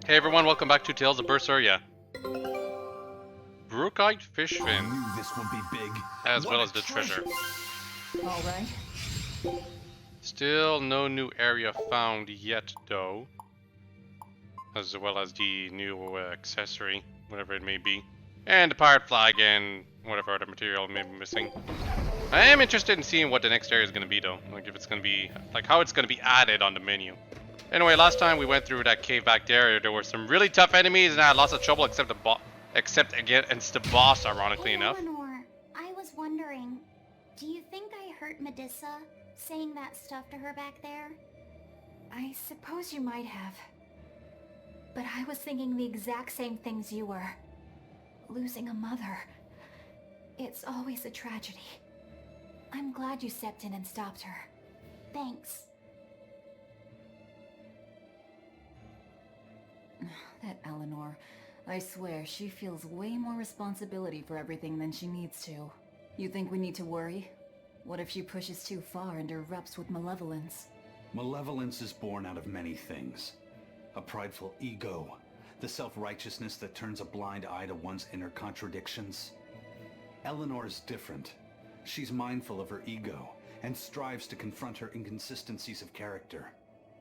Hey everyone, welcome back to Tales of Berseria. Brookite fish I fin, knew this would be big. as What well a as the treasure. All right. Still no new area found yet though. As well as the new accessory, whatever it may be. And the pirate flag and whatever other material may be missing. I am interested in seeing what the next area is going to be though. Like if it's going to be, like how it's going to be added on the menu. Anyway, last time we went through that cave back there were some really tough enemies and I had lots of trouble except against the boss, ironically Hey, enough. Eleanor, I was wondering, do you think I hurt Medusa saying that stuff to her back there? I suppose you might have. But I was thinking the exact same things you were. Losing a mother. It's always a tragedy. I'm glad you stepped in and stopped her. Thanks. That Eleanor, I swear she feels way more responsibility for everything than she needs to. You think we need to worry? What if she pushes too far and erupts with malevolence? Malevolence is born out of many things. A prideful ego, the self-righteousness that turns a blind eye to one's inner contradictions. Eleanor's different. She's mindful of her ego and strives to confront her inconsistencies of character.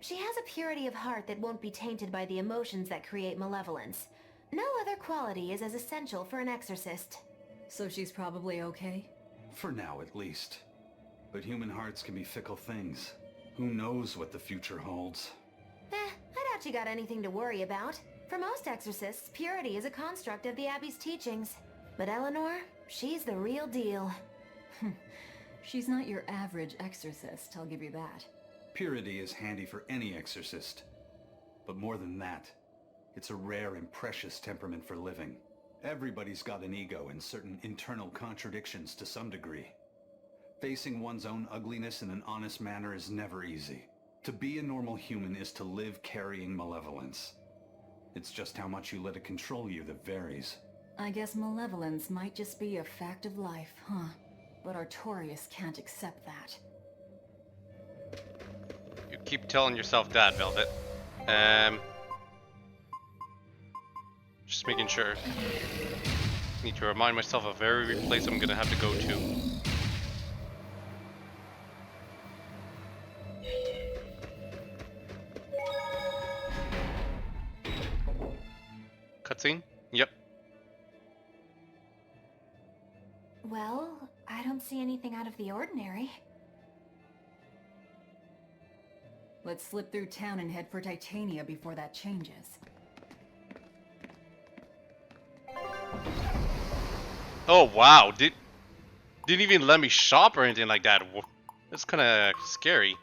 She has a purity of heart that won't be tainted by the emotions that create malevolence. No other quality is as essential for an exorcist. So she's probably okay? For now, at least. But human hearts can be fickle things. Who knows what the future holds? I doubt you got anything to worry about. For most exorcists, purity is a construct of the Abbey's teachings. But Eleanor, she's the real deal. She's not your average exorcist, I'll give you that. Purity is handy for any exorcist. But more than that, it's a rare and precious temperament for living. Everybody's got an ego and certain internal contradictions to some degree. Facing one's own ugliness in an honest manner is never easy. To be a normal human is to live carrying malevolence. It's just how much you let it control you that varies. I guess malevolence might just be a fact of life, huh? But Artorias can't accept that. You keep telling yourself that, Velvet. Just making sure. Need to remind myself of every place I'm gonna have to go to. Cutscene? Yep. Well, I don't see anything out of the ordinary. Let's slip through town and head for Titania before that changes. Oh wow, didn't even let me shop or anything like that. That's kind of scary.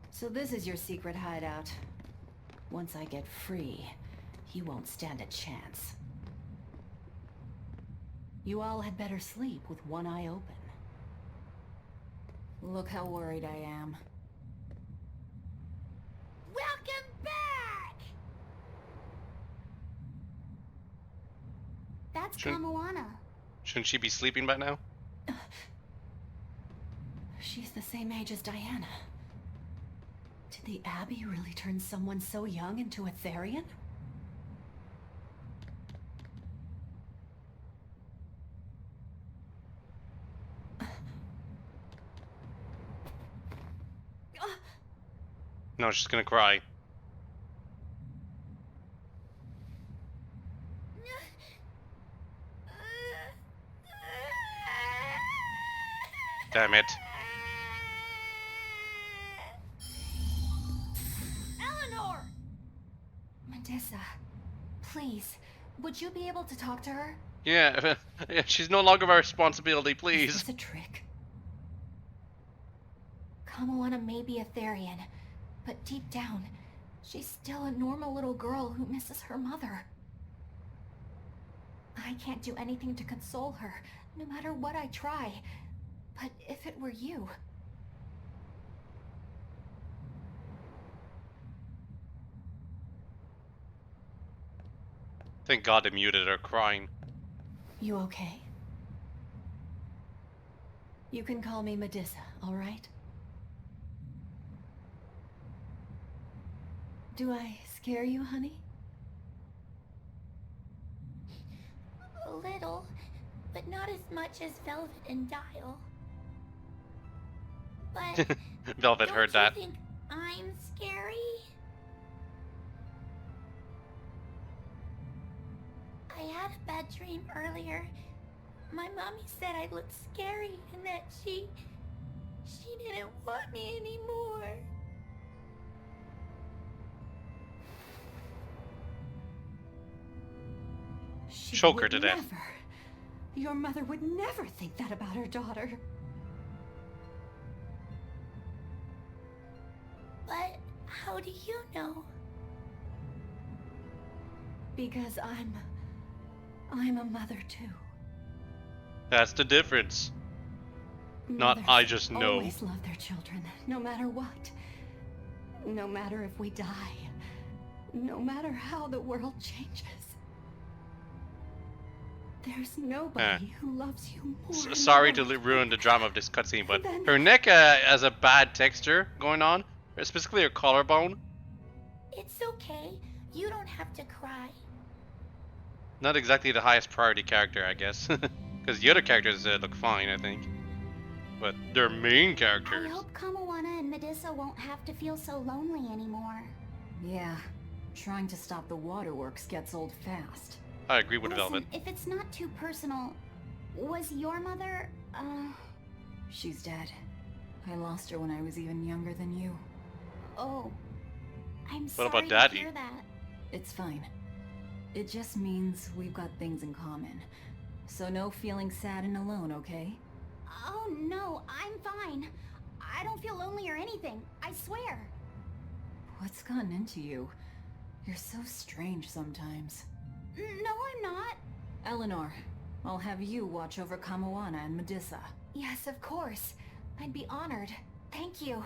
So this is your secret hideout. Once I get free, he won't stand a chance. You all had better sleep with one eye open. Look how worried I am. Welcome back! That's Kamoana. Shouldn't she be sleeping by now? She's the same age as Diana. Did the Abbey really turn someone so young into a Therian? No, she's gonna cry. Damn it. Eleanor! Medusa, please, would you be able to talk to her? Yeah, she's no longer my responsibility, Is please. this a trick? Kamoana may be a Therian, but deep down, she's still a normal little girl who misses her mother. I can't do anything to console her, no matter what I try. But if it were you... Thank God they muted her crying. You okay? You can call me Medissa, all right? Do I scare you, honey? A little, but not as much as Velvet and Dial. But Velvet heard that. Don't you think I'm scary? I had a bad dream earlier. My mommy said I looked scary and that she didn't want me anymore. She Choke her would to death. never. Your mother would never think that about her daughter. But how do you know? Because I'm a mother too. That's the difference. Not Mothers I just know. always love their children, no matter what. No matter if we die. No matter how the world changes. There's nobody who loves you more. in Sorry the to world. ruin the drama of this cutscene, but Then- her neck has a bad texture going on, specifically her collarbone. It's okay. You don't have to cry. Not exactly the highest priority character, I guess. Because the other characters look fine, I think. But they're main I characters. hope Kamawana and Medissa won't have to feel so lonely anymore. Yeah, trying to stop the waterworks gets old fast. I agree with Listen, Velvet. if it's not too personal, was your mother, She's dead. I lost her when I was even younger than you. oh. I'm What sorry about Daddy? to hear that. It's fine. It just means we've got things in common. So no feeling sad and alone, okay? Oh no, I'm fine. I don't feel lonely or anything, I swear. What's gotten into you? You're so strange sometimes. No, I'm not. Eleanor, I'll have you watch over Kamawana and Medissa. Yes, of course. I'd be honored. Thank you.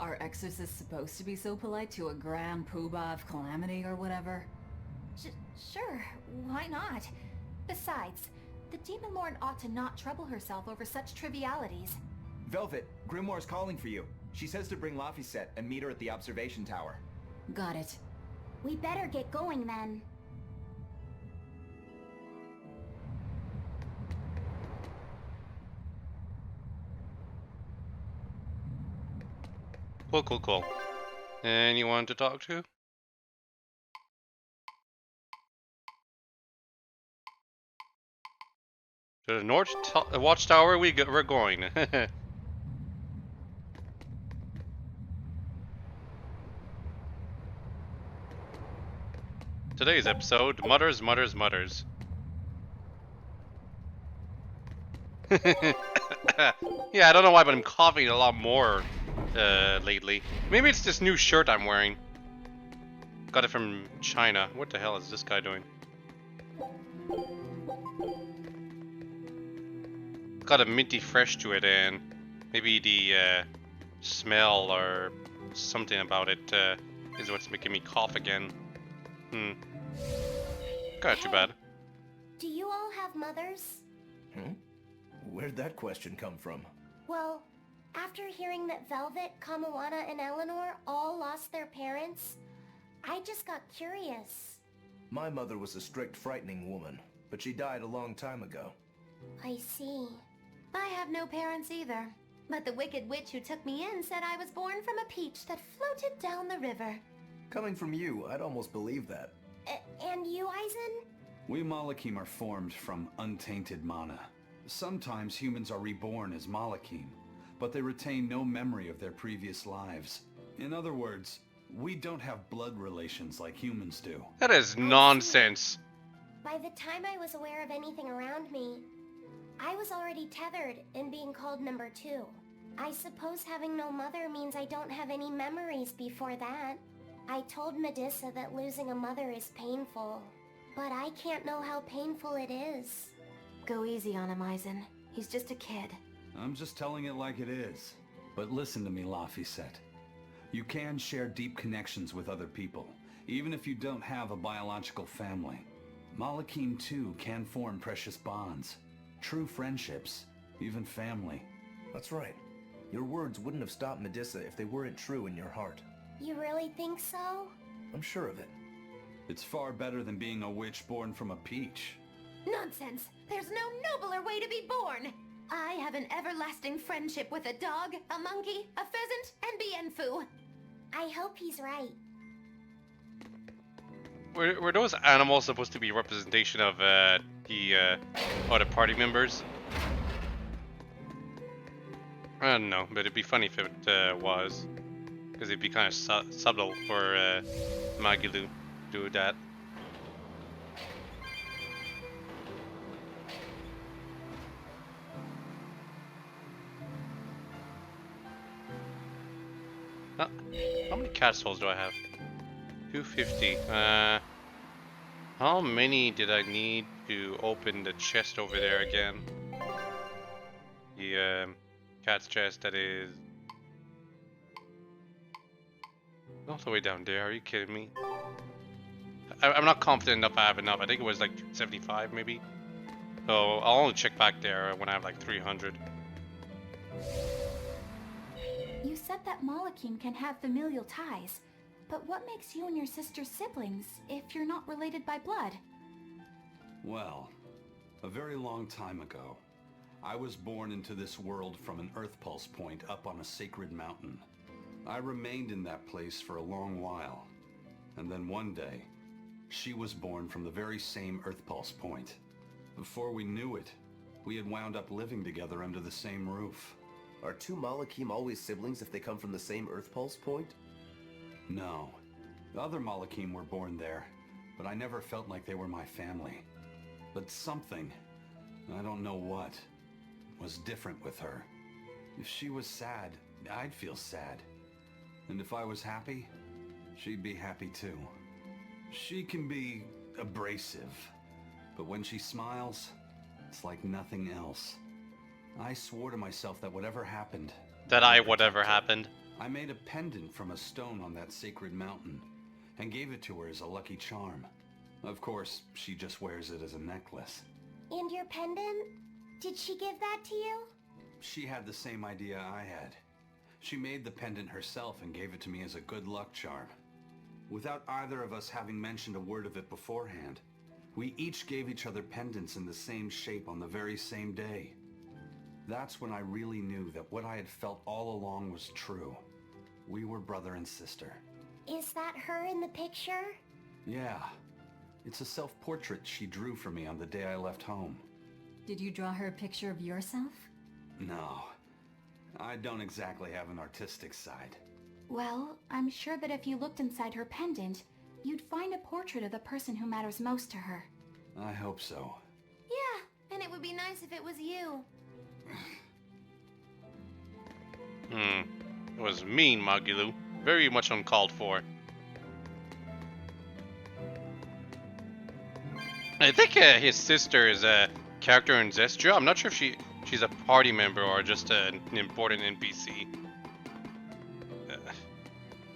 Are exorcists supposed to be so polite to a grand poobah of calamity or whatever? Sure, why not? Besides, the Demon Lord ought to not trouble herself over such trivialities. Velvet, Grimoire's calling for you. She says to bring Laphicet and meet her at the observation tower. Got it. We better get going then. Cool. Anyone to talk to? To the North Watchtower we're going. Today's episode, Mutters. Yeah, I don't know why, but I'm coughing a lot more lately. Maybe it's this new shirt I'm wearing. Got it from China. What the hell is this guy doing? Got a minty fresh to it, and maybe the smell or something about it is what's making me cough again. Kinda too bad. Do you all have mothers? Where'd that question come from? Well, after hearing that Velvet, Kamawana, and Eleanor all lost their parents, I just got curious. My mother was a strict, frightening woman, but she died a long time ago. I see. I have no parents either. But the wicked witch who took me in said I was born from a peach that floated down the river. Coming from you, I'd almost believe that. And you, Aizen? We Malachim are formed from untainted mana. Sometimes humans are reborn as Malachim, but they retain no memory of their previous lives. In other words, we don't have blood relations like humans do. That is nonsense. By the time I was aware of anything around me, I was already tethered and being called number 2. I suppose having no mother means I don't have any memories before that. I told Medissa that losing a mother is painful, but I can't know how painful it is. Go easy on him, Aizen. He's just a kid. I'm just telling it like it is. But listen to me, Laphicet. You can share deep connections with other people, even if you don't have a biological family. Malachim too can form precious bonds, true friendships, even family. That's right. Your words wouldn't have stopped Medusa if they weren't true in your heart. You really think so? I'm sure of it. It's far better than being a witch born from a peach. Nonsense! There's no nobler way to be born! I have an everlasting friendship with a dog, a monkey, a pheasant, and Bienfu. I hope he's right. Were those animals supposed to be representation of the other party members? I don't know, but it'd be funny if it was, because it'd be kind of subtle for Magilu to do that. How many castles do I have? 250. How many did I need to open the chest over there again? The cat's chest, that is. All the way down there, are you kidding me? I'm not confident enough I have enough. I think it was like 275 maybe. So I'll only check back there when I have like 300. You said that Malachim can have familial ties, but what makes you and your sister siblings if you're not related by blood? Well, a very long time ago, I was born into this world from an Earth Pulse point up on a sacred mountain. I remained in that place for a long while, and then one day, she was born from the very same Earth Pulse point. Before we knew it, we had wound up living together under the same roof. Are two Malachim always siblings if they come from the same Earth Pulse point? No. The other Malachim were born there, but I never felt like they were my family. But something, I don't know what, was different with her. If she was sad, I'd feel sad. And if I was happy, she'd be happy too. She can be abrasive, but when she smiles, it's like nothing else. I swore to myself that whatever happened... Whatever happened. I made a pendant from a stone on that sacred mountain, and gave it to her as a lucky charm. Of course, she just wears it as a necklace. And your pendant? Did she give that to you? She had the same idea I had. She made the pendant herself and gave it to me as a good luck charm. Without either of us having mentioned a word of it beforehand, we each gave each other pendants in the same shape on the very same day. That's when I really knew that what I had felt all along was true. We were brother and sister. Is that her in the picture? Yeah. It's a self-portrait she drew for me on the day I left home. Did you draw her a picture of yourself? No. I don't exactly have an artistic side. Well, I'm sure that if you looked inside her pendant, you'd find a portrait of the person who matters most to her. I hope so. Yeah, and it would be nice if it was you. It was mean, Magilu. Very much uncalled for. I think his sister is a character in Zestria. I'm not sure if she's a party member or just an important NPC.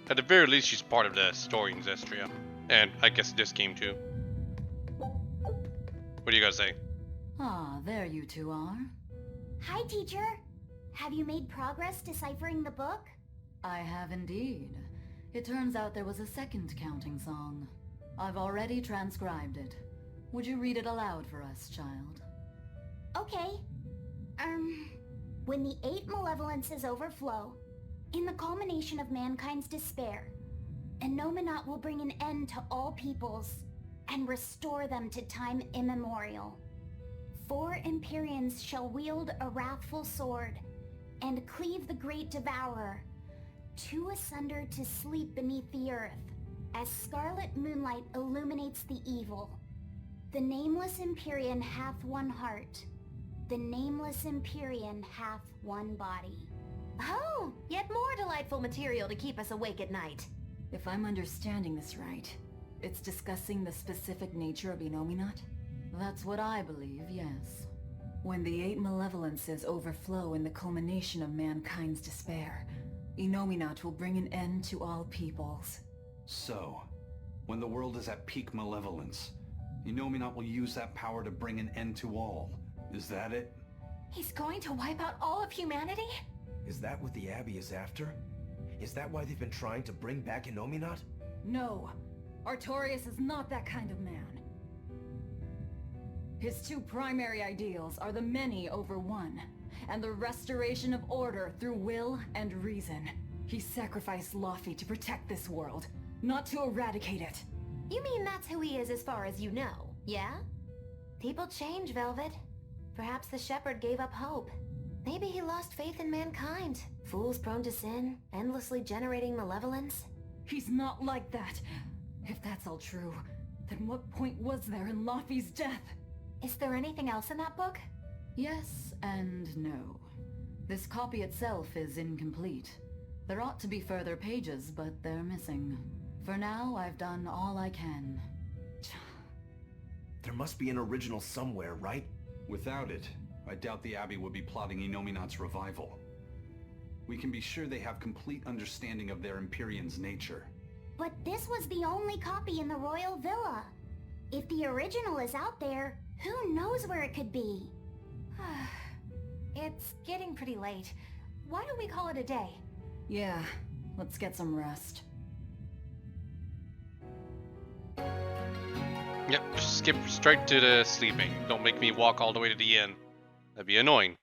At the very least, she's part of the story in Zestria. And I guess this game too. What do you guys say? Ah, there you two are. Hi, teacher. Have you made progress deciphering the book? I have indeed. It turns out there was a second counting song. I've already transcribed it. Would you read it aloud for us, child? Okay. When the 8 malevolences overflow, in the culmination of mankind's despair, Innominat will bring an end to all peoples and restore them to time immemorial. 4 Empyreans shall wield a wrathful sword and cleave the great devourer, 2 asunder to sleep beneath the earth, as scarlet moonlight illuminates the evil. The nameless Empyrean hath one heart. The nameless Empyrean hath one body. Oh, yet more delightful material to keep us awake at night. If I'm understanding this right, it's discussing the specific nature of Innominat? That's what I believe, yes. When the 8 malevolences overflow in the culmination of mankind's despair, Innominat will bring an end to all peoples. So, when the world is at peak malevolence, Innominat will use that power to bring an end to all. Is that it? He's going to wipe out all of humanity? Is that what the Abbey is after? Is that why they've been trying to bring back Innominat? No. Artorias is not that kind of man. His two primary ideals are the many over one, and the restoration of order through will and reason. He sacrificed Laufey to protect this world, not to eradicate it. You mean that's who he is as far as you know, yeah? People change, Velvet. Perhaps the Shepherd gave up hope. Maybe he lost faith in mankind. Fools prone to sin, endlessly generating malevolence. He's not like that. If that's all true, then what point was there in Laufey's death? Is there anything else in that book? Yes and no. This copy itself is incomplete. There ought to be further pages, but they're missing. For now, I've done all I can. There must be an original somewhere, right? Without it, I doubt the Abbey would be plotting Innominat's revival. We can be sure they have complete understanding of their Empyrean's nature. But this was the only copy in the royal villa. If the original is out there, who knows where it could be? It's getting pretty late. Why don't we call it a day? Yeah, let's get some rest. Yep, just skip straight to the sleeping. Don't make me walk all the way to the end. That'd be annoying.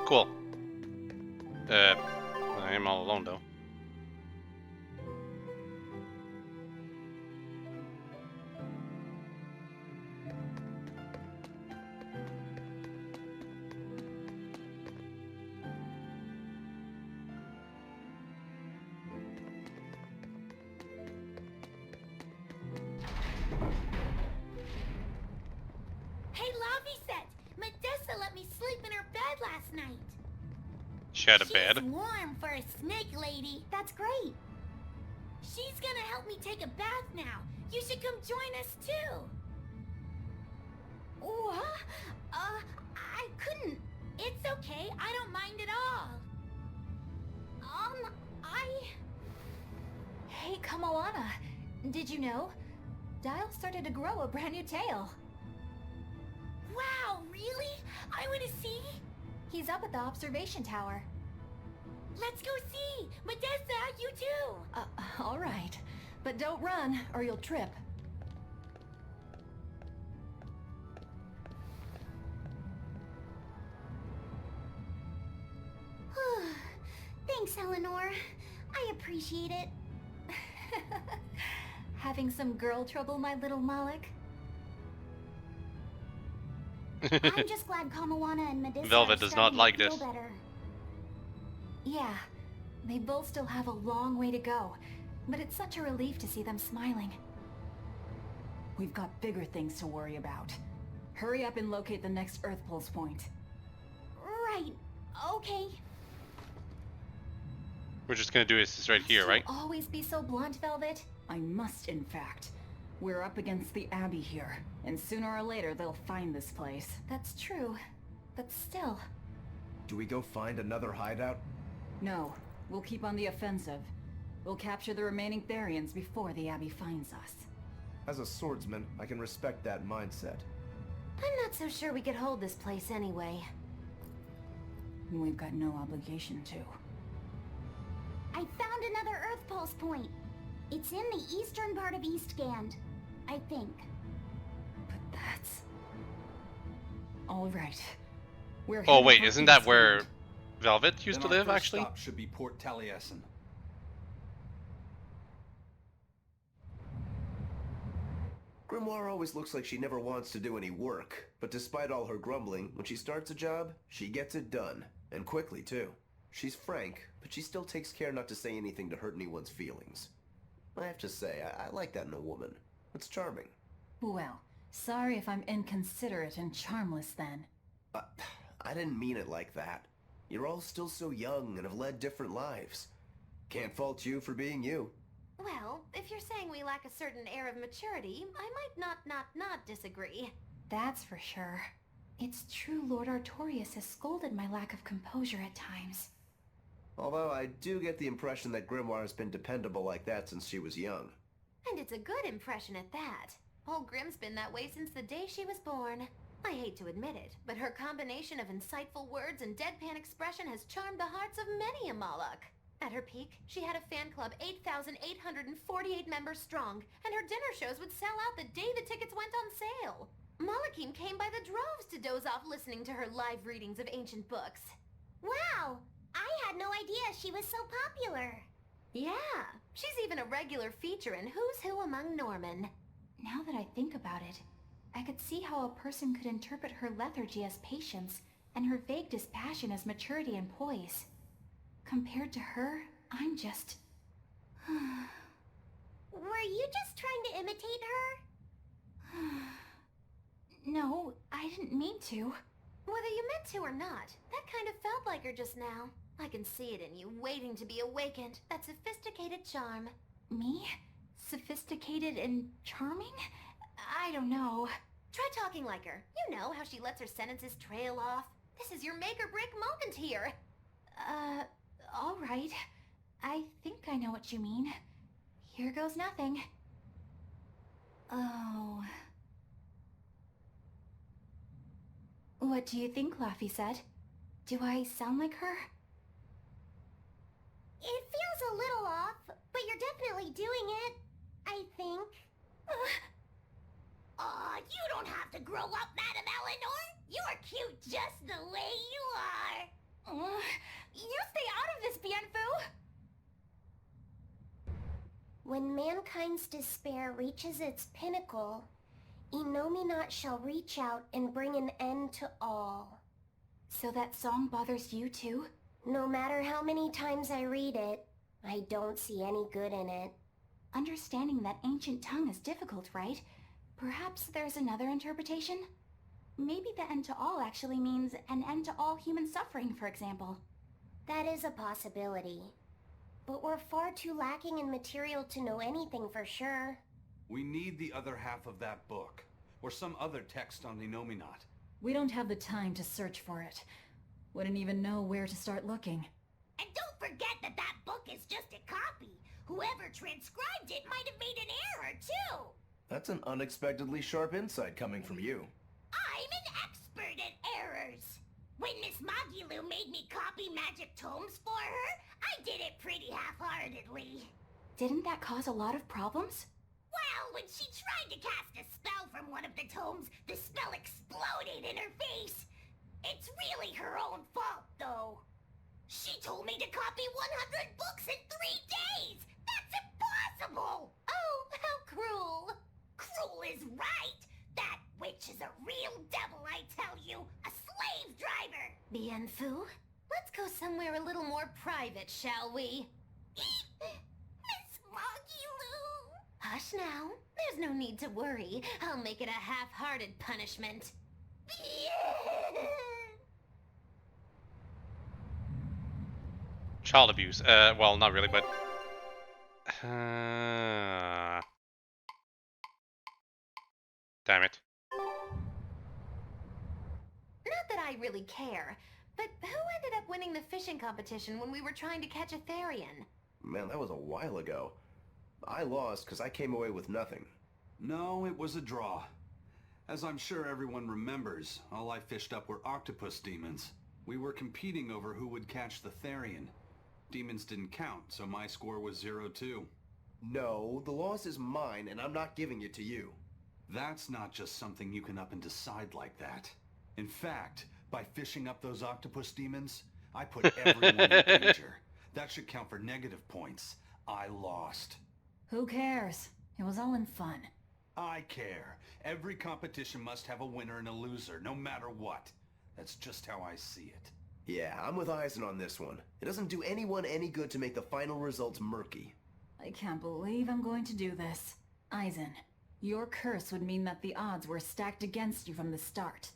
Cool. I am all alone though. Hey, Laufey, Medessa let me sleep in her bed last night. She had a bed. She's warm for a snake lady. That's great. She's gonna help me take a bath now. You should come join us too. What? I couldn't. It's okay. I don't mind at all. Hey, Kamoana. Did you know? Dial started to grow a brand new tail. Wow, really? I wanna see. He's up at the observation tower. Let's go see. Medessa, you too. All right. But don't run, or you'll trip. Thanks, Eleanor. I appreciate it. Having some girl trouble, my little Malik? I'm just glad Kamawana and Medessa Velvet are does starting not to like feel this. better. Yeah, they both still have a long way to go, but it's such a relief to see them smiling. We've got bigger things to worry about. Hurry up and locate the next Earth Pulse point. Right. Okay. We're just gonna do this right here, right? You'll always be so blunt, Velvet. I must, in fact. We're up against the Abbey here, and sooner or later they'll find this place. That's true, but still. Do we go find another hideout? No, we'll keep on the offensive. We'll capture the remaining Therians before the Abbey finds us. As a swordsman, I can respect that mindset. I'm not so sure we could hold this place anyway. We've got no obligation to. I found another Earth Pulse point. It's in the eastern part of Eastgand, I think. But that's... All right. We're Oh heading wait, for isn't that where Eastgand. Velvet used Then to our live, first actually? stop should be Port Taliesin. Grimoire always looks like she never wants to do any work, but despite all her grumbling, when she starts a job, she gets it done. And quickly, too. She's frank, but she still takes care not to say anything to hurt anyone's feelings. I have to say, I like that in a woman. It's charming. Well, sorry if I'm inconsiderate and charmless then. I didn't mean it like that. You're all still so young and have led different lives. Can't fault you for being you. Well, if you're saying we lack a certain air of maturity, I might not disagree. That's for sure. It's true Lord Artorias has scolded my lack of composure at times. Although I do get the impression that Grimoire has been dependable like that since she was young. And it's a good impression at that. Old Grim's been that way since the day she was born. I hate to admit it, but her combination of insightful words and deadpan expression has charmed the hearts of many a Moloch. At her peak, she had a fan club 8,848 members strong, and her dinner shows would sell out the day the tickets went on sale. Molochim came by the droves to doze off listening to her live readings of ancient books. Wow! I had no idea she was so popular. Yeah, she's even a regular feature in Who's Who Among Norman. Now that I think about it, I could see how a person could interpret her lethargy as patience and her vague dispassion as maturity and poise. Compared to her, I'm just... Were you just trying to imitate her? No, I didn't mean to. Whether you meant to or not, that kind of felt like her just now. I can see it in you, waiting to be awakened. That sophisticated charm. Me? Sophisticated and charming? I don't know. Try talking like her. You know how she lets her sentences trail off. This is your make-or-break moment here. All right. I think I know what you mean. Here goes nothing. Oh... What do you think, Laphicet? Do I sound like her? It feels a little off, but you're definitely doing it. I think. Aw, you don't have to grow up, Madame Eleanor. You're cute just the way you are. You stay out of this, Bienfu! When mankind's despair reaches its pinnacle, Innominat shall reach out and bring an end to all. So that song bothers you too? No matter how many times I read it, I don't see any good in it. Understanding that ancient tongue is difficult, right? Perhaps there's another interpretation? Maybe the end to all actually means an end to all human suffering, for example. That is a possibility. But we're far too lacking in material to know anything for sure. We need the other half of that book, or some other text on Innominat. We don't have the time to search for it. Wouldn't even know where to start looking. And don't forget that that book is just a copy. Whoever transcribed it might have made an error, too. That's an unexpectedly sharp insight coming from you. I'm an expert at errors. When Miss Magilu made me copy magic tomes for her, I did it pretty half-heartedly. Didn't that cause a lot of problems? Well, when she tried to cast a spell from one of the tomes, the spell exploded in her face. It's really her own fault, though. She told me to copy 100 books in 3 days! That's impossible! Oh, how cruel! Cruel is right! That witch is a real devil, I tell you! A slave driver! Bienfu, let's go somewhere a little more private, shall we? Miss Magilu! Hush now. There's no need to worry. I'll make it a half-hearted punishment. Child abuse. Well, not really, but... Damn it. Not that I really care, but who ended up winning the fishing competition when we were trying to catch a Therian? Man, that was a while ago. I lost because I came away with nothing. No, it was a draw. As I'm sure everyone remembers, all I fished up were octopus demons. We were competing over who would catch the Therian. Demons didn't count, so my score was 0-2. No, the loss is mine, and I'm not giving it to you. That's not just something you can up and decide like that. In fact, by fishing up those octopus demons, I put everyone in danger. That should count for negative points. I lost. Who cares? It was all in fun. I care. Every competition must have a winner and a loser, no matter what. That's just how I see it. Yeah, I'm with Eisen on this one. It doesn't do anyone any good to make the final results murky. I can't believe I'm going to do this. Eisen, your curse would mean that the odds were stacked against you from the start.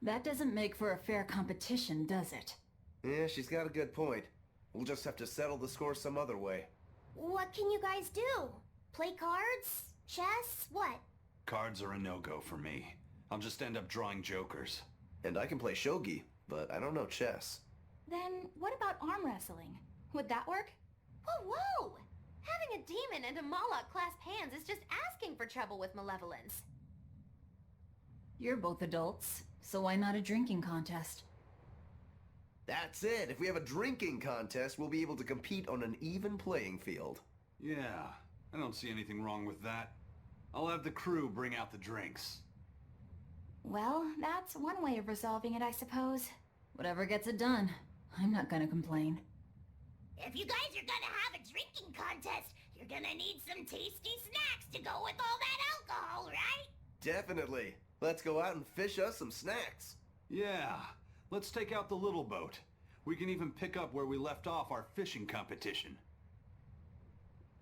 That doesn't make for a fair competition, does it? Yeah, she's got a good point. We'll just have to settle the score some other way. What can you guys do? Play cards? Chess? What? Cards are a no-go for me. I'll just end up drawing jokers. And I can play shogi, but I don't know chess. Then what about arm wrestling? Would that work? Whoa, whoa! Having a demon and a Moloch clasp hands is just asking for trouble with malevolence. You're both adults, so why not a drinking contest? That's it. If we have a drinking contest, we'll be able to compete on an even playing field. Yeah, I don't see anything wrong with that. I'll have the crew bring out the drinks. Well, that's one way of resolving it, I suppose. Whatever gets it done. I'm not gonna complain. If you guys are gonna have a drinking contest, you're gonna need some tasty snacks to go with all that alcohol, right? Definitely. Let's go out and fish us some snacks. Yeah, let's take out the little boat. We can even pick up where we left off our fishing competition.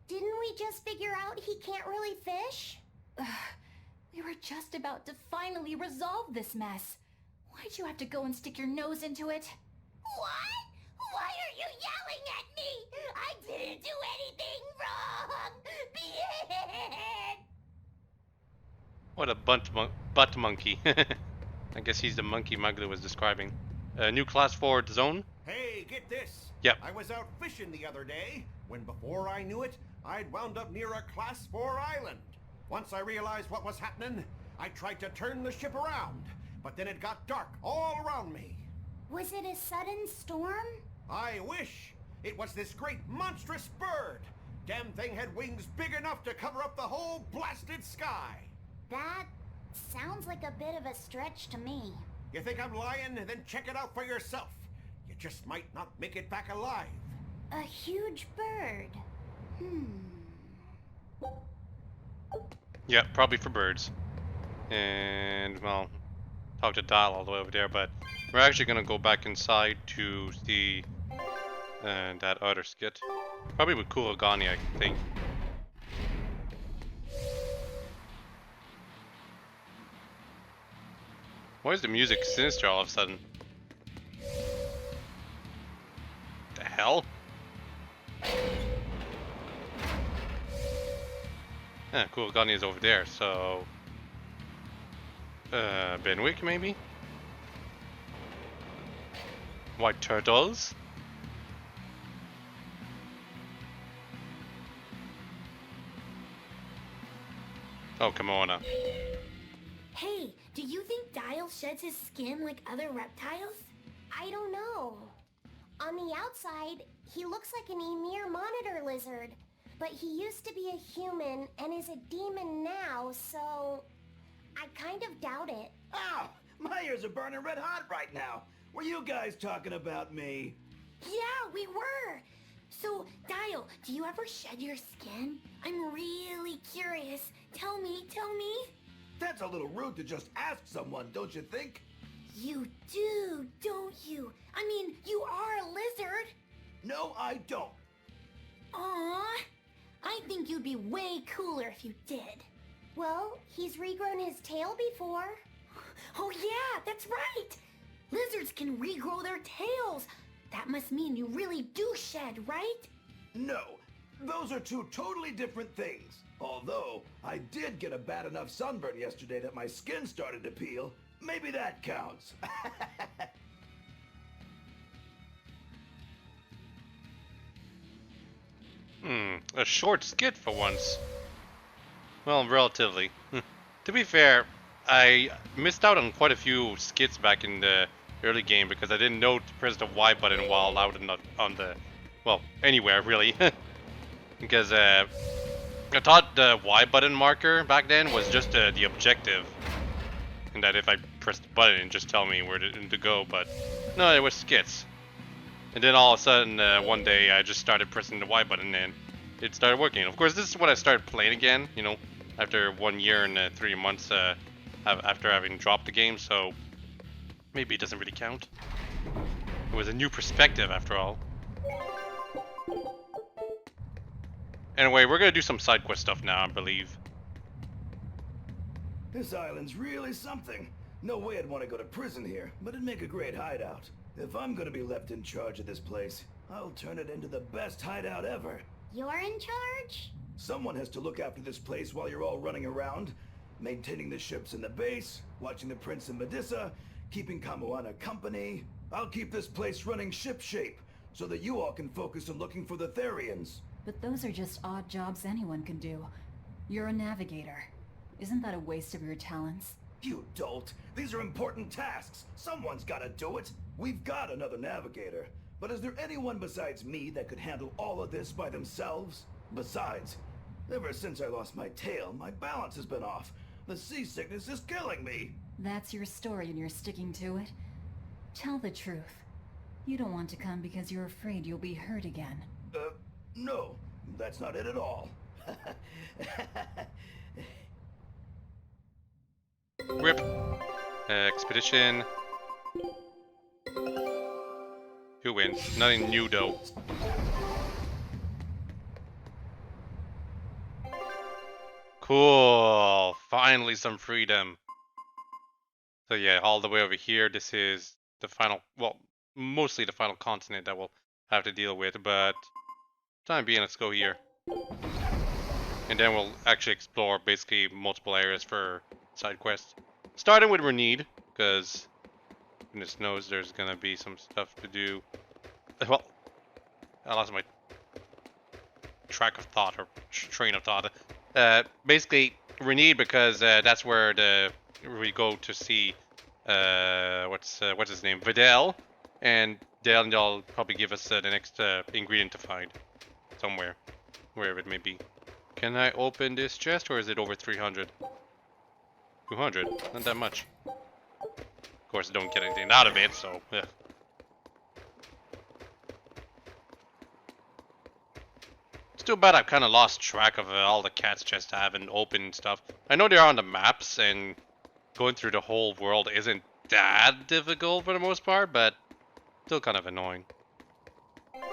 Didn't we just figure out he can't really fish? We were just about to finally resolve this mess. Why'd you have to go and stick your nose into it? What? Why are you yelling at me? I didn't do anything wrong! Behave! What a butt monkey. I guess he's the monkey Mugler was describing. New class 4 zone? Hey, get this! Yep. I was out fishing the other day, when before I knew it, I'd wound up near a Class 4 island. Once I realized what was happening, I tried to turn the ship around, but then it got dark all around me. Was it a sudden storm? I wish! It was this great monstrous bird! Damn thing had wings big enough to cover up the whole blasted sky! That sounds like a bit of a stretch to me. You think I'm lying? Then check it out for yourself. You just might not make it back alive. A huge bird. Yeah, probably for birds. And, well, talk to Dial all the way over there, but we're actually gonna go back inside to see that other skit. Probably with Kurogani, I think. Why is the music sinister all of a sudden? The hell? Yeah, Kurogani is over there, so... Benwick, maybe? White turtles? Oh, come on now. Hey, do you think Dial sheds his skin like other reptiles? I don't know. On the outside, he looks like an Emir monitor lizard. But he used to be a human and is a demon now, so... I kind of doubt it. Ow! My ears are burning red hot right now. Were you guys talking about me? Yeah, we were! So, Dial, do you ever shed your skin? I'm really curious. Tell me. That's a little rude to just ask someone, don't you think? You do, don't you? I mean, you are a lizard. No, I don't. Aww. I think you'd be way cooler if you did. Well, he's regrown his tail before. Oh yeah, that's right! Lizards can regrow their tails. That must mean you really do shed, right? No, those are two totally different things. Although, I did get a bad enough sunburn yesterday that my skin started to peel. Maybe that counts. A short skit for once. Well, relatively. To be fair, I missed out on quite a few skits back in the early game because I didn't know to press the Y button while out on the... Well, anywhere, really. Because I thought the Y button marker back then was just the objective. And that if I pressed the button, it'd just tell me where to go, but... No, it was skits. And then all of a sudden, one day, I just started pressing the Y button and it started working. Of course, this is when I started playing again, you know, after 1 year and 3 months after having dropped the game, so maybe it doesn't really count. It was a new perspective after all. Anyway, we're gonna do some side quest stuff now, I believe. This island's really something. No way I'd want to go to prison here, but it'd make a great hideout. If I'm gonna be left in charge of this place, I'll turn it into the best hideout ever. You're in charge? Someone has to look after this place while you're all running around, maintaining the ships in the base, watching the Prince and Medusa, keeping Kamuana company. I'll keep this place running ship shape, so that you all can focus on looking for the Therians. But those are just odd jobs anyone can do. You're a navigator. Isn't that a waste of your talents? You dolt! These are important tasks! Someone's gotta do it! We've got another navigator, but is there anyone besides me that could handle all of this by themselves? Besides, ever since I lost my tail, my balance has been off. The seasickness is killing me! That's your story and you're sticking to it? Tell the truth. You don't want to come because you're afraid you'll be hurt again. No, that's not it at all. Rip. Expedition. Who wins? Nothing new though. Cool. Finally some freedom. So yeah, all the way over here, this is the final, well, mostly the final continent that we'll have to deal with, but time being, let's go here. And then we'll actually explore basically multiple areas for side quests. Starting with Renede, because goodness knows there's gonna be some stuff to do. Well, I lost my track of thought, or train of thought. Basically, Renede, because that's where we go to see what's his name, Vidal, and they'll probably give us the next ingredient to find somewhere, wherever it may be. Can I open this chest, or is it over 300? 200, not that much. Of course, I don't get anything out of it, so yeah. It's too bad I've kind of lost track of all the cats chests I haven't opened and stuff. I know they're on the maps, and going through the whole world isn't that difficult for the most part, but still kind of annoying.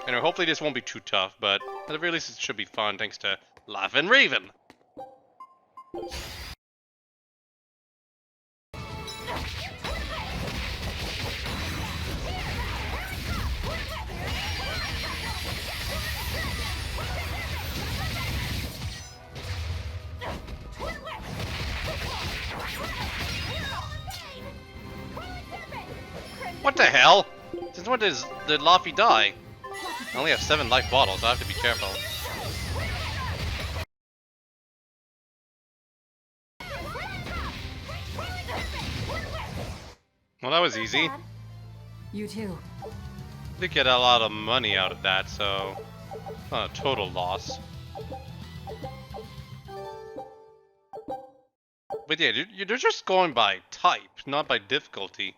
Anyway, hopefully this won't be too tough, but at the very least it should be fun thanks to Laughing Raven. What the hell? Since when did Laffy die? I only have 7 life bottles, I have to be careful. Well, that was easy. You too. Did get a lot of money out of that, so not a total loss. But yeah, they're just going by type, not by difficulty.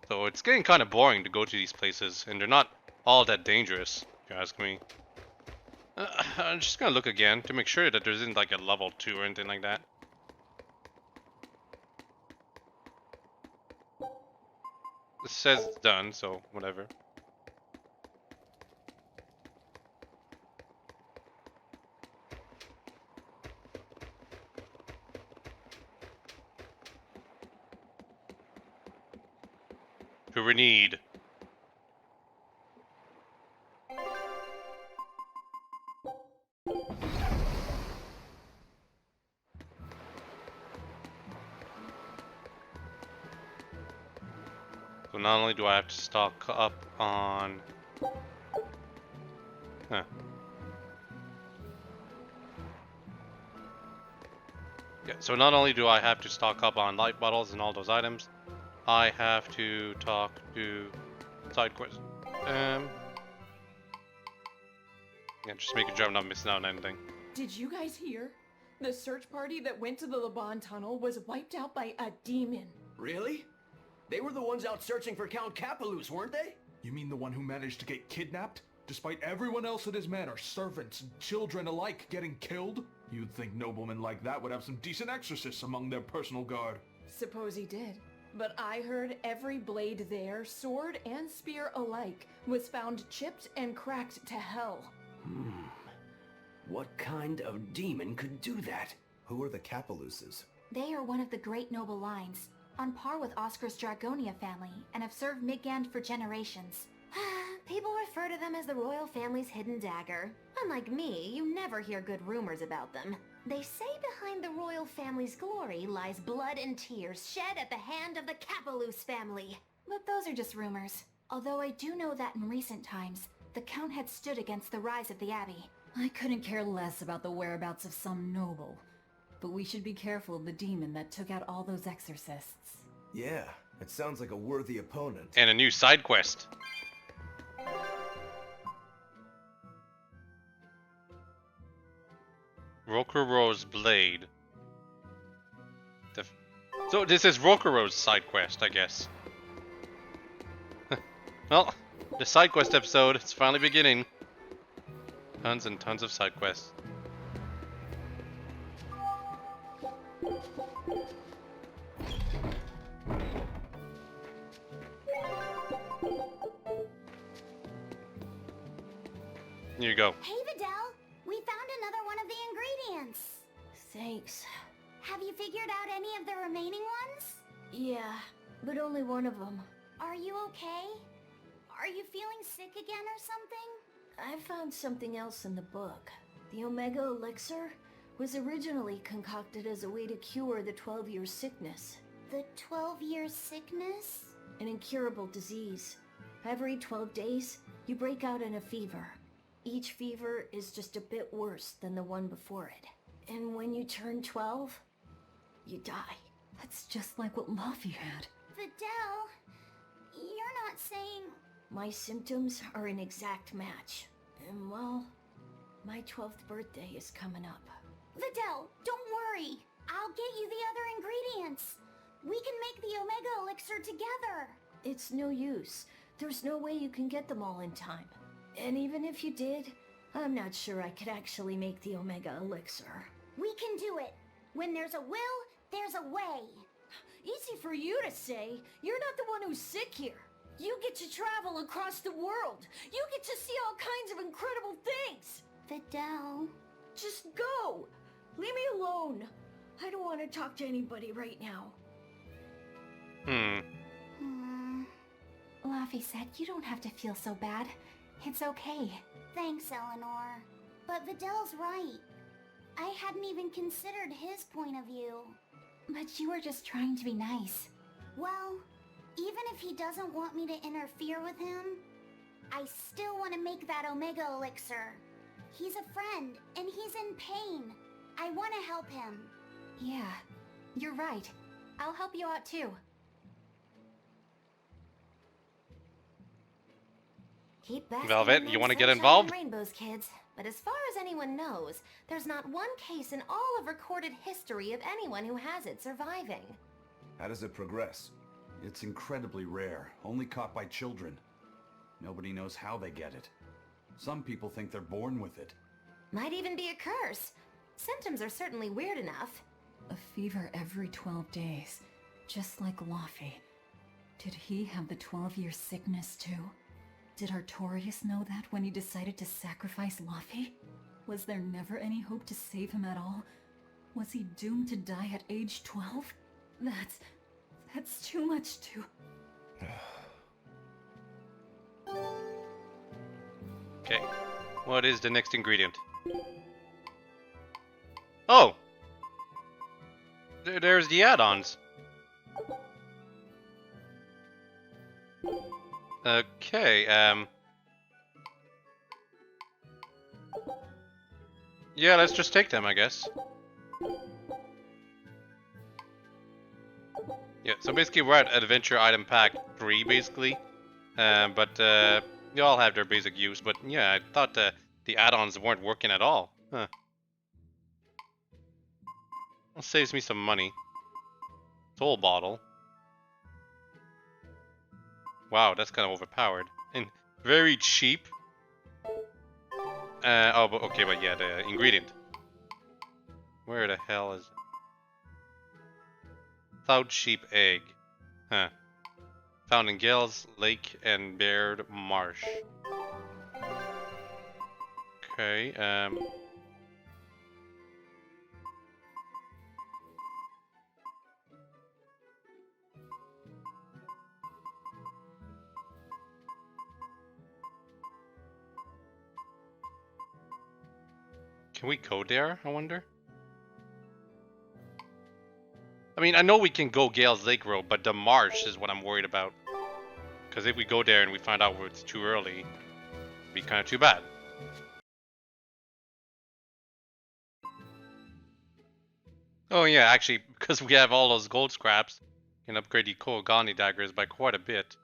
So it's getting kind of boring to go to these places, and they're not all that dangerous, if you ask me. I'm just gonna look again to make sure that there isn't like a level 2 or anything like that. It says it's done, so whatever. Who we need? So not only do I have to stock up on... Huh. Yeah, so not only do I have to stock up on life bottles and all those items, I have to talk to side quests. Yeah, just making sure I'm not missing out on anything. Did you guys hear? The search party that went to the Laban tunnel was wiped out by a demon. Really? They were the ones out searching for Count Capelus, weren't they? You mean the one who managed to get kidnapped? Despite everyone else at his manor, servants and children alike, getting killed? You'd think noblemen like that would have some decent exorcists among their personal guard. Suppose he did. But I heard every blade there, sword and spear alike, was found chipped and cracked to hell. What kind of demon could do that? Who are the Capeluses? They are one of the great noble lines, on par with Oscar's Dragonia family, and have served Midgand for generations. People refer to them as the royal family's hidden dagger. Unlike me, you never hear good rumors about them. They say behind the royal family's glory lies blood and tears shed at the hand of the Capelus family. But those are just rumors. Although I do know that in recent times, the Count had stood against the rise of the Abbey. I couldn't care less about the whereabouts of some noble. But we should be careful of the demon that took out all those exorcists. Yeah, it sounds like a worthy opponent. And a new side quest. Rokuro's Blade. So this is Rokuro's side quest, I guess. Well, the side quest episode, it's finally beginning. Tons and tons of side quests. Here you go. Hey, Vidal! We found another one of the ingredients! Thanks. Have you figured out any of the remaining ones? Yeah, but only one of them. Are you okay? Are you feeling sick again or something? I found something else in the book. The Omega Elixir was originally concocted as a way to cure the 12-year sickness. The 12-year sickness? An incurable disease. Every 12 days, you break out in a fever. Each fever is just a bit worse than the one before it. And when you turn 12, you die. That's just like what Laffy had. Vidal, you're not saying... My symptoms are an exact match. And well, my 12th birthday is coming up. Vidal, don't worry. I'll get you the other ingredients. We can make the Omega Elixir together. It's no use. There's no way you can get them all in time. And even if you did, I'm not sure I could actually make the Omega Elixir. We can do it. When there's a will, there's a way. Easy for you to say. You're not the one who's sick here. You get to travel across the world. You get to see all kinds of incredible things. Vidal. Just go. Leave me alone. I don't want to talk to anybody right now. Laffy said you don't have to feel so bad. It's okay. Thanks, Eleanor. But Vidal's right. I hadn't even considered his point of view. But you were just trying to be nice. Well, even if he doesn't want me to interfere with him, I still want to make that Omega Elixir. He's a friend, and he's in pain. I want to help him. Yeah, you're right. I'll help you out too. Keep basking Velvet, in you them want to get sunshine involved? and rainbows, kids. But as far as anyone knows, there's not one case in all of recorded history of anyone who has it surviving. How does it progress? It's incredibly rare, only caught by children. Nobody knows how they get it. Some people think they're born with it. Might even be a curse. Symptoms are certainly weird enough. A fever every 12 days, just like Laffy. Did he have the 12-year sickness too? Did Artorius know that when he decided to sacrifice Laffy? Was there never any hope to save him at all? Was he doomed to die at age 12? That's too much to... Okay, what is the next ingredient? Oh! There's the add-ons. Okay, yeah, let's just take them, I guess. Yeah, so basically we're at Adventure Item Pack 3, basically. But they all have their basic use, but yeah, I thought the add-ons weren't working at all. Huh. That saves me some money. Soul Bottle. Wow, that's kind of overpowered. And very cheap. Oh, but okay, but yeah, the ingredient. Where the hell is it? Cloud Sheep Egg. Huh. Found in Gales Lake and Baird Marsh. Okay, can we go there, I wonder? I mean, I know we can go Gales Lake Road, but the marsh is what I'm worried about. Because if we go there and we find out it's too early, it'd be kind of too bad. Oh yeah, actually, because we have all those gold scraps, we can upgrade the Koogani daggers by quite a bit.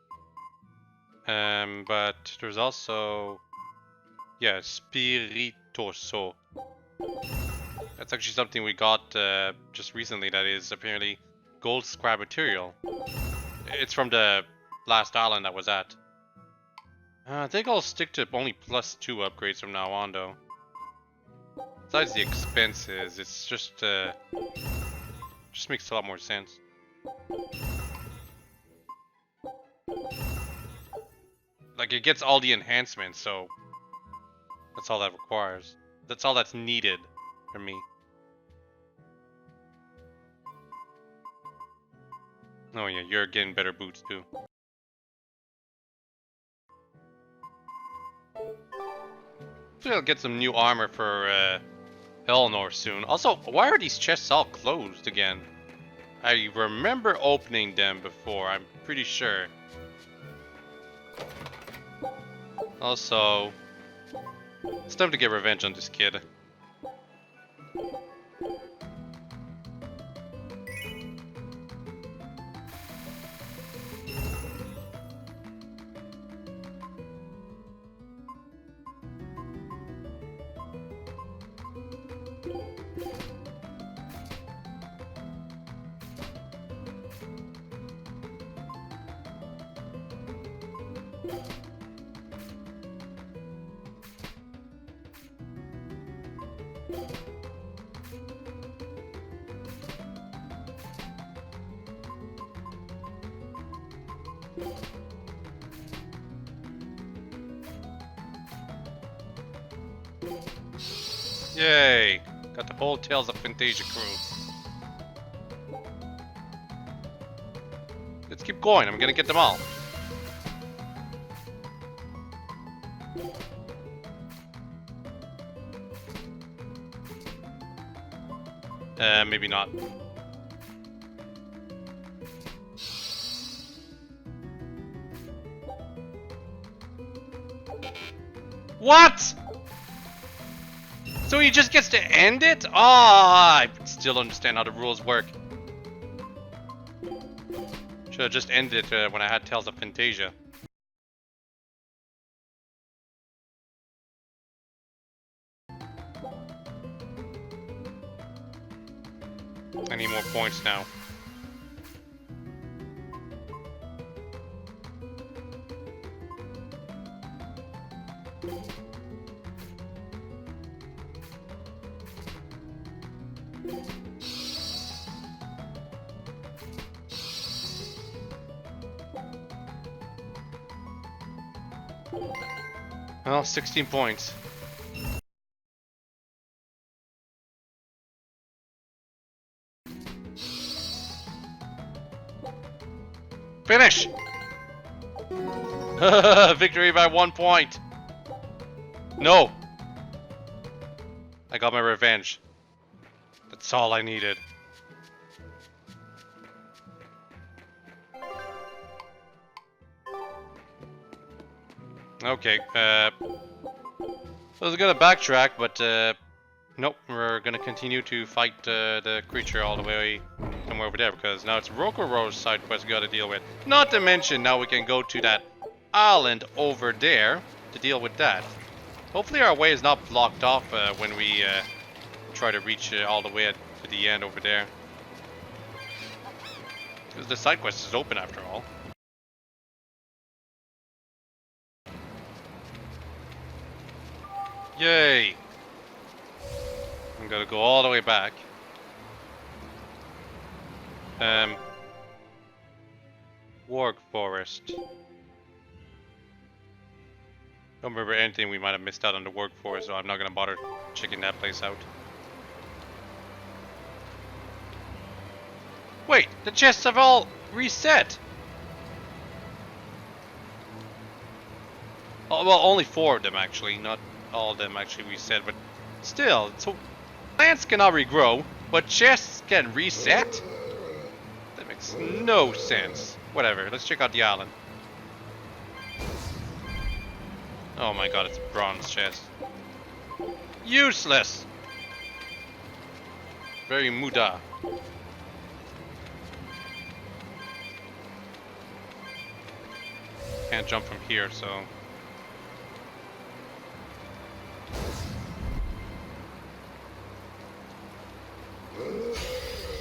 But there's also, yeah, Spiritoso. That's actually something we got just recently that is apparently gold scrap material. It's from the last island that was at. I think I'll stick to only +2 upgrades from now on though. Besides the expenses, it's just makes a lot more sense. Like it gets all the enhancements, so that's all that requires. That's all that's needed for me. Oh yeah, you're getting better boots too. Hopefully I'll get some new armor for Eleanor soon. Also, why are these chests all closed again? I remember opening them before, I'm pretty sure. Also, it's time to get revenge on this kid. Yay! Got the whole Tales of Fantasia crew. Let's keep going, I'm gonna get them all. Maybe not. What? So he just gets to end it? Oh, I still don't understand how the rules work. Should have just ended it when I had Tales of Fantasia. I need more points now. Well, 16 points. Finish! Victory by 1 point. No! I got my revenge. That's all I needed. Okay, I was gonna backtrack, but nope, we're gonna continue to fight the creature all the way somewhere over there, because now it's Rokuro's side quest we gotta deal with. Not to mention, now we can go to that island over there to deal with that. Hopefully our way is not blocked off when we try to reach all the way to the end over there. Because the side quest is open after all. Yay! I'm gonna go all the way back. Warg Forest. Don't remember anything we might have missed out on the Warg Forest, so I'm not gonna bother checking that place out. Wait, the chests have all reset! Oh, well, only 4 of them actually, not all of them actually reset, but still, so plants cannot regrow, but chests can reset? That makes no sense. Whatever, let's check out the island. Oh my god, it's a bronze chest. Useless! Very muda. Can't jump from here, so...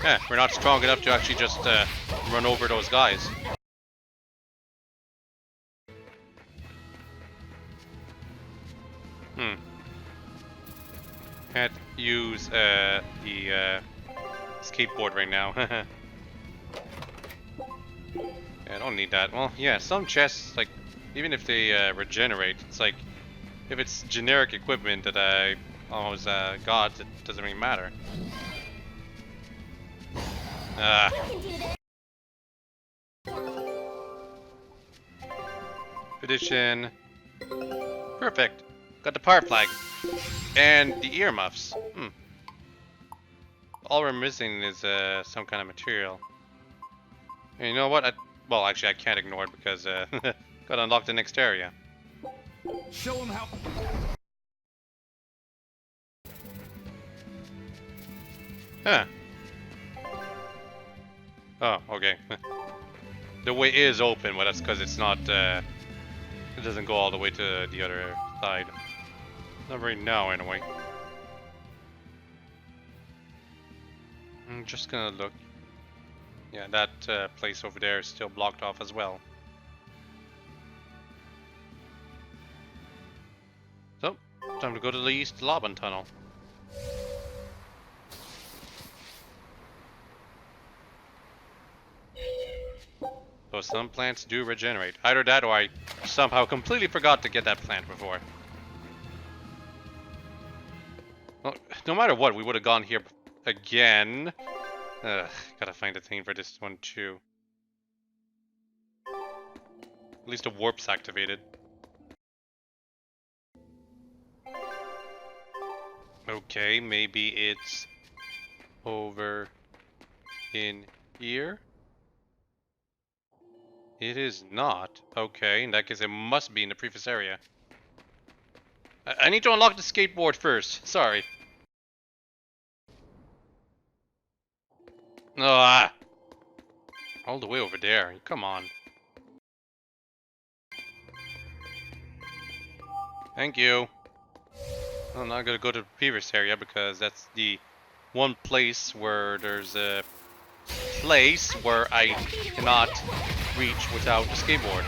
Yeah, we're not strong enough to actually just run over those guys. Can't use the skateboard right now. Yeah, I don't need that. Well, yeah, some chests, like, even if they regenerate, it's like, if it's generic equipment that I always got, it doesn't really matter. Expedition. Perfect. Got the power flag. And the earmuffs. All we're missing is some kind of material. And you know what? Well, actually, I can't ignore it because gotta unlock the next area. Show him how. Huh. Oh, okay. The way is open, but that's because it's not, it doesn't go all the way to the other side. Not right now, anyway. I'm just gonna look. Yeah, that place over there is still blocked off as well. So, time to go to the East Laban Tunnel. So some plants do regenerate. Either that or I somehow completely forgot to get that plant before. Well, no matter what, we would have gone here again. Gotta find a thing for this one too. At least the warp's activated. Okay, maybe it's over in here. It is not. Okay, in that case it must be in the previous area. I need to unlock the skateboard first. Sorry. Ah! All the way over there. Come on. Thank you. I'm not gonna go to the previous area because that's the one place where there's a place where I cannot reach without the skateboard.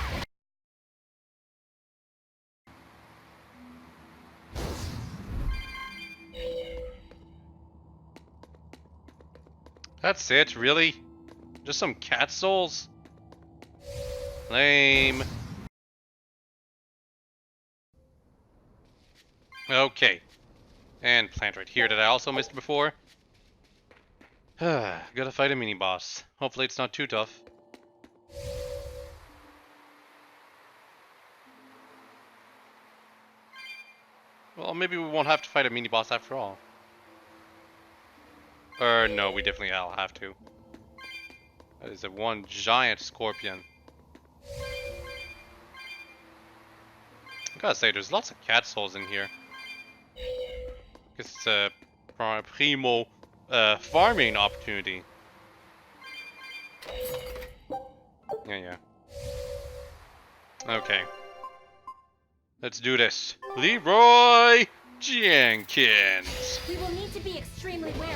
That's it, really? Just some cat souls? Lame. Okay. And plant right here that I also missed before. Gotta fight a mini-boss. Hopefully it's not too tough. Well, maybe we won't have to fight a mini-boss after all. Or no, we definitely will have to. That is a one giant scorpion. I gotta say, there's lots of cat souls in here. Guess it's a primo farming opportunity. Yeah. Okay. Let's do this. Leroy Jenkins. We will need to be extremely wary.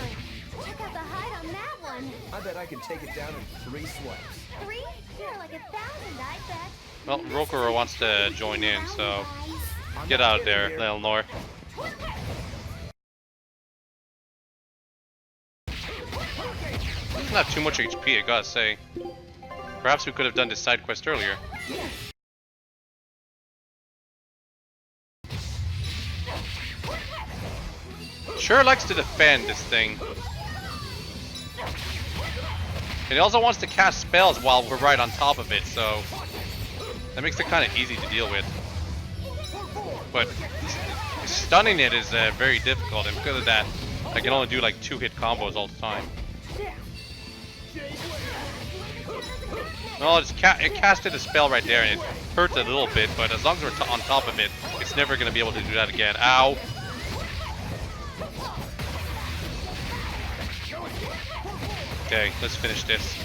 Check out the hide on that one. I bet I can take it down in 3 swipes. 3? You're like 1,000, I bet. Well, Rokuro wants to join in, so get out of there, Eleanor. Doesn't have too much HP, I gotta say. Perhaps we could have done this side quest earlier. Sure likes to defend this thing. And he also wants to cast spells while we're right on top of it, so that makes it kind of easy to deal with. But stunning it is very difficult, and because of that, I can only do like 2-hit combos all the time. Well, it casted a spell right there, and it hurts a little bit, but as long as we're on top of it, it's He's never gonna be able to do that again. Ow! Okay, let's finish this.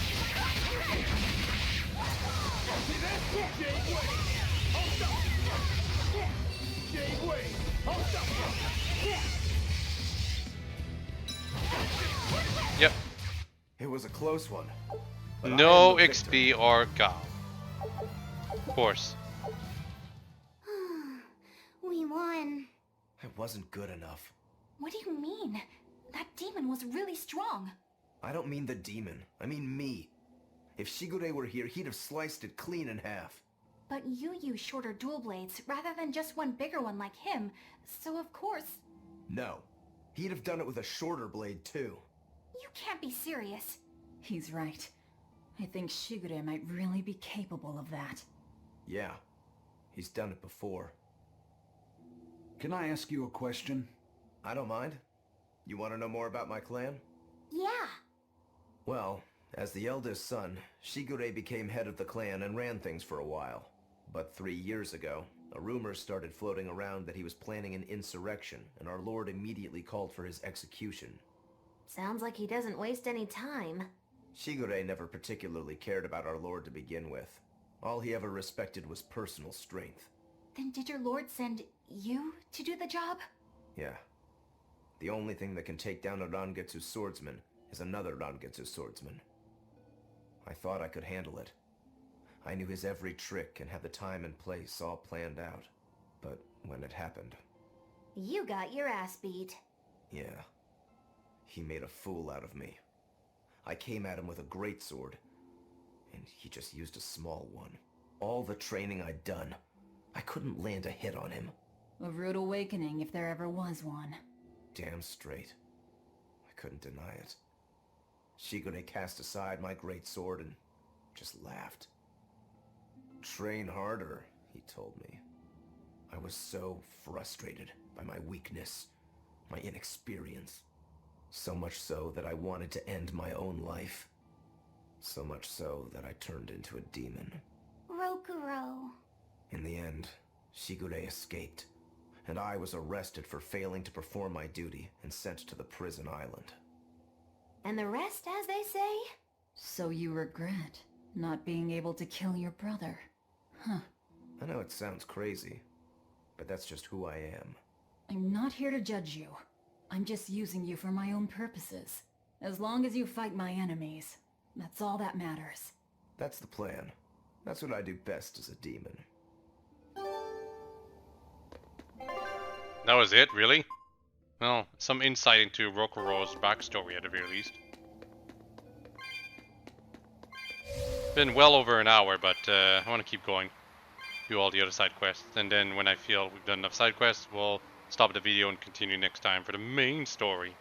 Yep. It was a close one. But No I am the XP or GOW. Of course. We won. It wasn't good enough. What do you mean? That demon was really strong. I don't mean the demon. I mean me. If Shigure were here, he'd have sliced it clean in half. But you use shorter dual blades rather than just one bigger one like him, so of course... No. He'd have done it with a shorter blade, too. You can't be serious. He's right. I think Shigure might really be capable of that. Yeah. He's done it before. Can I ask you a question? I don't mind. You want to know more about my clan? Yeah. Well, as the eldest son, Shigure became head of the clan and ran things for a while. But 3 years ago, a rumor started floating around that he was planning an insurrection, and our lord immediately called for his execution. Sounds like he doesn't waste any time. Shigure never particularly cared about our lord to begin with. All he ever respected was personal strength. Then did your lord send you to do the job? Yeah. The only thing that can take down a Rangetsu swordsman is another Rangetsu swordsman. I thought I could handle it. I knew his every trick and had the time and place all planned out. But when it happened... You got your ass beat. Yeah. He made a fool out of me. I came at him with a greatsword, and he just used a small one. All the training I'd done, I couldn't land a hit on him. A rude awakening if there ever was one. Damn straight. I couldn't deny it. Shigure cast aside my greatsword and just laughed. Train harder, he told me. I was so frustrated by my weakness, my inexperience. So much so that I wanted to end my own life. So much so that I turned into a demon. Rokuro. In the end, Shigure escaped, and I was arrested for failing to perform my duty and sent to the prison island. And the rest, as they say? So you regret not being able to kill your brother. Huh. I know it sounds crazy, but that's just who I am. I'm not here to judge you. I'm just using you for my own purposes. As long as you fight my enemies, that's all that matters. That's the plan. That's what I do best as a demon. That was it, really? Well, some insight into Rokuro's backstory at the very least. Been well over an hour, but I want to keep going. Do all the other side quests, and then when I feel we've done enough side quests, we'll stop the video and continue next time for the main story.